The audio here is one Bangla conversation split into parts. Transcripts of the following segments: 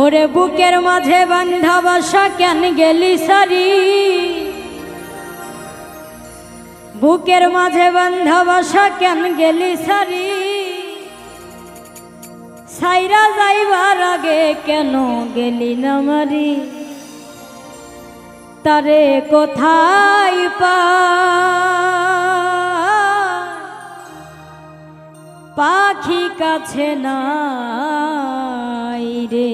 ওরে বুকের মাঝে বান্ধা বাসা কেন গেলি সারি, বুকের মাঝে বান্ধা বাসা কেন গেলি সারি, সাইরা যাইবার আগে কেন গেলি না মারি, তারে কোথায় পাখি কাছে নাই রে।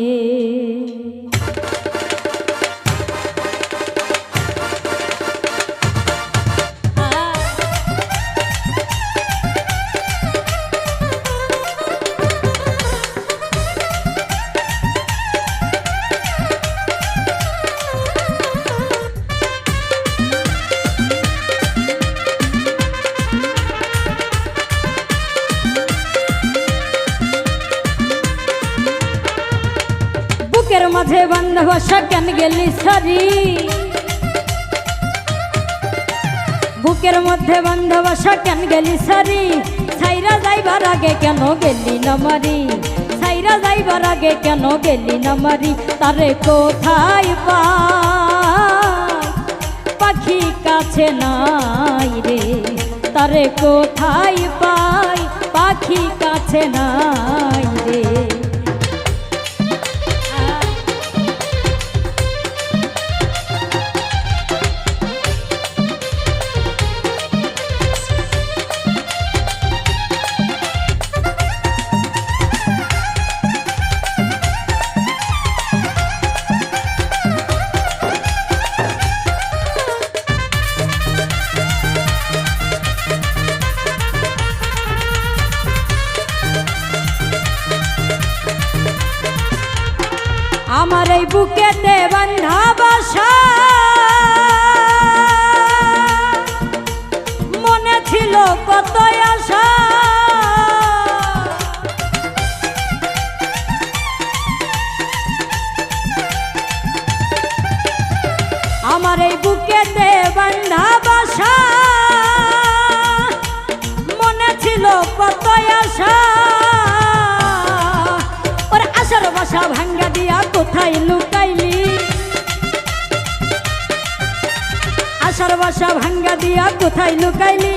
বুকের মাঝে বান্ধা বাসা কেন গেলি সারি, বুকের মধ্যে বান্ধা বাসা কেন গেলি সারি, সাইরা যাইবার আগে কেন গেলি না মারি, সাইরা যাইবার আগে কেন গেলি না মারি, তারে কোথায় পাখি কাছে নাই রে, তারে কোথায় পাখি কাছে নাই রে। আমার এই বুকেতে বান্ধা বাসা মনে ছিল কত আশা, আমার এই বুকেতে বান্ধা বাসা মনে ছিল কত আশা, ওর আশার বাসা ভাঙ্গা দিয়া কোথায় লুকাইলি, আশার বাসা ভাঙ্গা দিয়া কোথায় লুকাইলি,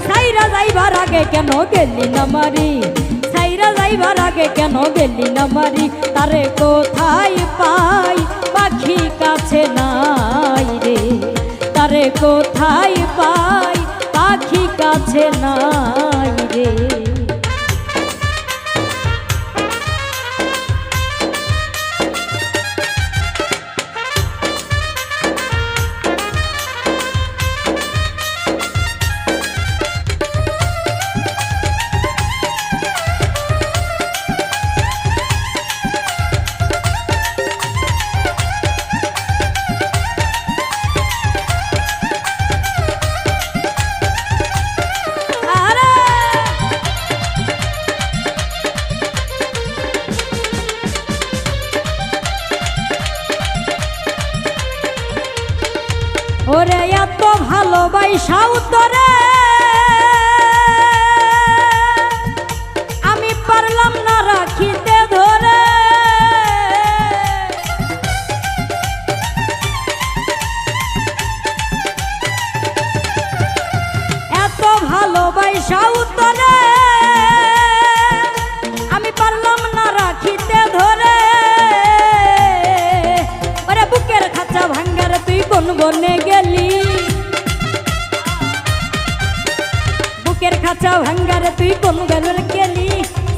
সাইরা যাইবার আগে কেন গেলি না মারি, সাইরা যাইবার আগে কেন গেলি না মারি, তারে কোথায় পাখি কাছে নাই রে, তারে কোথায় পাখি কাছে নাই রে। ওরে এত ভালোবাসাও তোরে আমি পারলাম না রাখিতে ধরে, এত ভালোবাসাও তোরে আমি পারলাম না রাখিতে ধরে, ওরে বুকের খাঁচা ভাঙ্গার তুই কোন বনে গেলি, বুকের খাঁচা ভাঙ্গারে তুই কোন গেলে গেলি,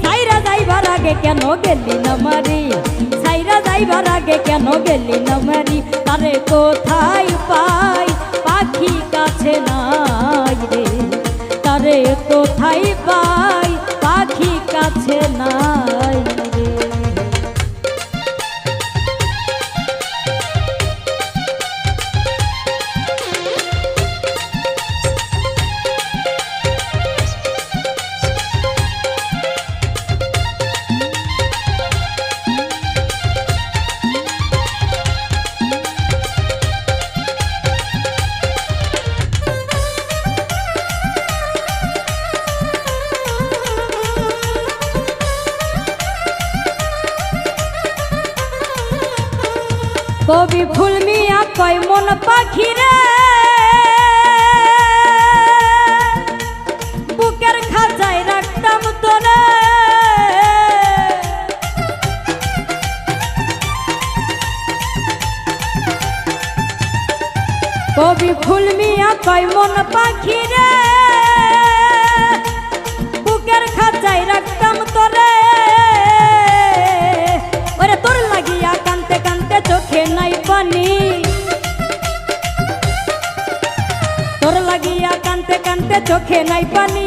সাইরা যাইবার আগে কেন গেলি না মারি, সাইরা যাইবার আগে কেন গেলি না মারি, তারে কোথায় পাখি কাছে নাই রে, তারে কোথায় পাখি কাছে নাই রে। কবি ফুল মিয়া কয় মন পাখি রে বুকের খাঁচায় রাখতাম তোরে। কবি ফুল মিয়া কয় মন পাখি রে বুকের খাঁচায় রাখতাম তোরে। ওরে তোর লাগিয়া কানতে কানতে চোখে নাই পানি, তোর লাগিয়া কানতে কানতে চোখে নাই পানি।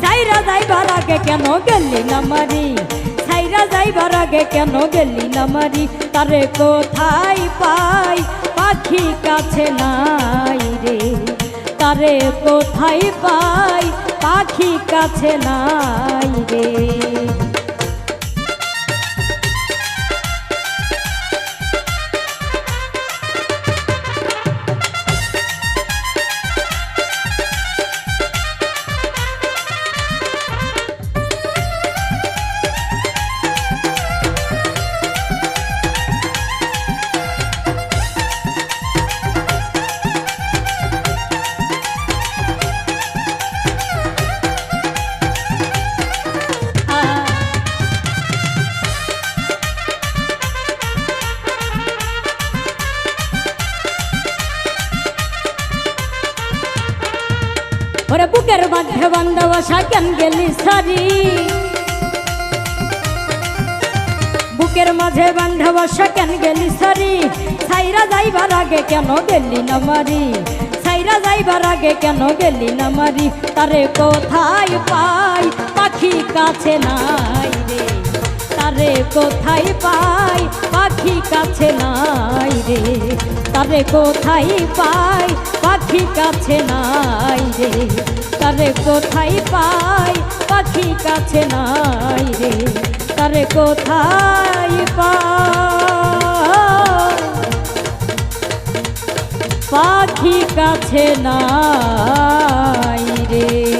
সাইরা যাইবার আগে কেন গেলি না মারি, সাইরা যাইবার আগে কেন গেলি না মারি। তারে কোথায় পাই পাখি কাছে নাই রে, তারে কোথায় পাই পাখি কাছে নাই রে। ওরে বুকের মাঝে বান্ধা বসা কেন গেলি সারি, বুকের মাঝে বান্ধা বসা কেন গেলি সারি। সাইরা যাইবার আগে কেন গেলি না মারি, সাইরা যাইবার আগে কেন গেলি না মারি। তারে কোথায় পাই পাখি কাছে নাই রে, তারে কোথায় পাই পাখি কাছে নাই রে। তারে কোথায় পাই পাখি কাছে নাই রে, তারে কোথায় পাই পাখি কাছে নাই রে। তারে কোথায় পাই পাখি কাছে নাই রে।